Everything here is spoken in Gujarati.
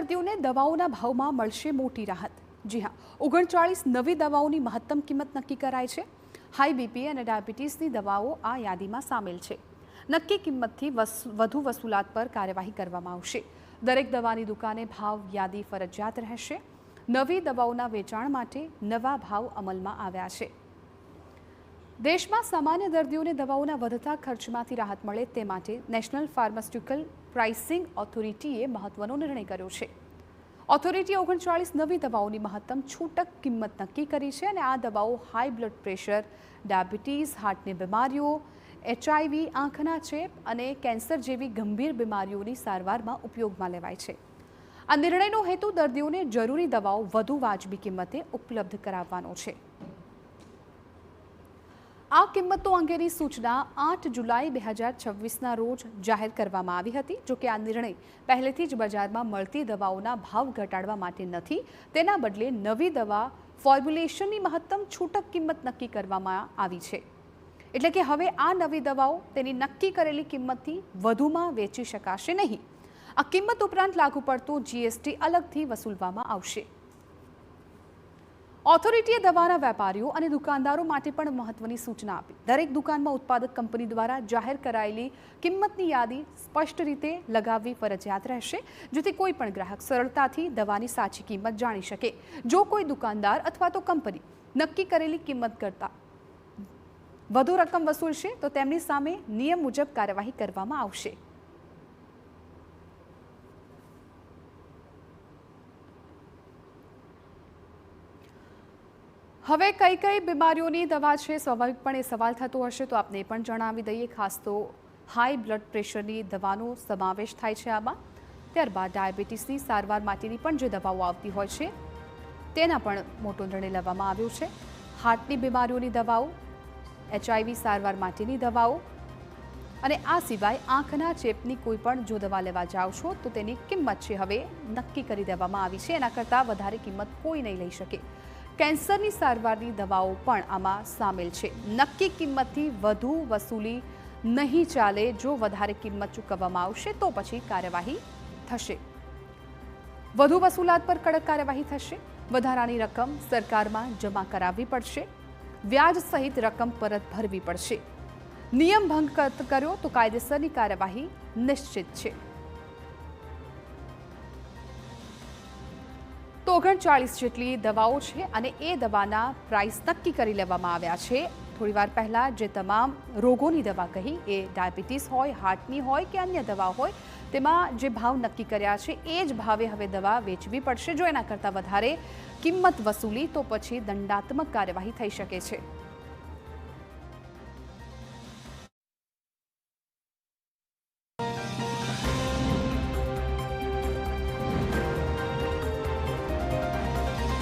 દર્દીઓને દવાઓના ભાવમાં મળશે મોટી રાહત। જી હા, 39 નવી દવાઓની મહત્તમ કિંમત નક્કી કરાઈ છે। હાઈ બીપી અને ડાયાબિટીસની દવાઓ આ યાદીમાં સામેલ છે। નક્કી કિંમતથી વધુ વસૂલાત પર કાર્યવાહી કરવામાં આવશે। દરેક દવાની દુકાને ભાવ યાદી ફરજિયાત રહેશે। નવી દવાઓના વેચાણ માટે નવા ભાવ અમલમાં આવ્યા છે। દેશમાં સામાન્ય દર્દીઓને દવાઓના વધતા ખર્ચમાંથી રાહત મળે તે માટે નેશનલ ફાર્માસ્યુટિકલ પ્રાઇસિંગ ઓથોરિટીએ મહત્વનો નિર્ણય કર્યો છે। ઓથોરિટીએ 39 નવી દવાઓની મહત્તમ છૂટક કિંમત નક્કી કરી છે અને આ દવાઓ હાઈ બ્લડ પ્રેશર, ડાયાબિટીસ, હાર્ટની બીમારીઓ, HIV, આંખના ચેપ અને કેન્સર જેવી ગંભીર બીમારીઓની સારવારમાં ઉપયોગમાં લેવાય છે। આ નિર્ણયનો હેતુ દર્દીઓને જરૂરી દવાઓ વધુ વાજબી કિંમતે ઉપલબ્ધ કરાવવાનો છે। આ કિંમતો અંગેની સૂચના 8 જુલાઈ 2026ના રોજ જાહેર કરવામાં આવી હતી। જોકે આ નિર્ણય પહેલેથી જ બજારમાં મળતી દવાઓના ભાવ ઘટાડવા માટે નથી, તેના બદલે નવી દવા ફોર્મ્યુલેશનની મહત્તમ છૂટક કિંમત નક્કી કરવામાં આવી છે। એટલે કે હવે આ નવી દવાઓ તેની નક્કી કરેલી કિંમતથી વધુમાં વેચી શકાશે નહીં। આ કિંમત ઉપરાંત લાગુ પડતો GST અલગથી વસૂલવામાં આવશે। ઓથોરિટીએ દવાના વેપારીઓ અને દુકાનદારો માટે પણ મહત્વની સૂચના આપી। દરેક દુકાનમાં ઉત્પાદક કંપની દ્વારા જાહેર કરાયેલી કિંમતની યાદી સ્પષ્ટ રીતે લગાવવી ફરજિયાત રહેશે, જેથી કોઈ પણ ગ્રાહક સરળતાથી દવાની સાચી કિંમત જાણી શકે। જો કોઈ દુકાનદાર અથવા તો કંપની નક્કી કરેલી કિંમત કરતાં વધુ રકમ વસૂલશે તો તેમની સામે નિયમ મુજબ કાર્યવાહી કરવામાં આવશે। હવે કઈ કઈ બીમારીઓની દવા છે, સ્વાભાવિકપણે સવાલ થતો હશે તો આપને પણ જણાવી દઈએ। ખાસ તો હાઈ બ્લડ પ્રેશરની દવાનો સમાવેશ થાય છે આમાં। ત્યારબાદ ડાયાબિટીસની સારવાર માટેની પણ જે દવાઓ આવતી હોય છે તેના પણ મોટો નિર્ણય લેવામાં આવ્યો છે। હાર્ટની બીમારીઓની દવાઓ, HIV સારવાર માટેની દવાઓ અને આ સિવાય આંખના ચેપની કોઈ પણ જો દવા લેવા જાઓ છો તો તેની કિંમત છે હવે નક્કી કરી દેવામાં આવી છે। એના કરતાં વધારે કિંમત કોઈ નહીં લઈ શકે। કેન્સરની સારવારની દવાઓ પણ આમાં સામેલ છે। નક્કી કિંમતથી વધુ વસૂલી નહીં ચાલે। જો વધારે કિંમત ચૂકવવામાં આવશે તો પછી કાર્યવાહી થશે। વધુ વસૂલાત પર કડક કાર્યવાહી થશે। વધારાની રકમ સરકારમાં જમા કરાવવી પડશે। વ્યાજ સહિત રકમ પરત ભરવી પડશે। નિયમ ભંગ કર્યો તો કાયદેસરની કાર્યવાહી નિશ્ચિત છે। તો 39 જેટલી દવાઓ છે અને એ દવાના પ્રાઇસ નક્કી કરી લેવામાં આવ્યા છે। થોડીવાર પહેલાં જે તમામ રોગોની દવા કહી, એ ડાયાબિટીસ હોય, હાર્ટની હોય કે અન્ય દવા હોય, તેમાં જે ભાવ નક્કી કર્યા છે એ જ ભાવે હવે દવા વેચવી પડશે। જો એના કરતાં વધારે કિંમત વસૂલી તો પછી દંડાત્મક કાર્યવાહી થઈ શકે છે।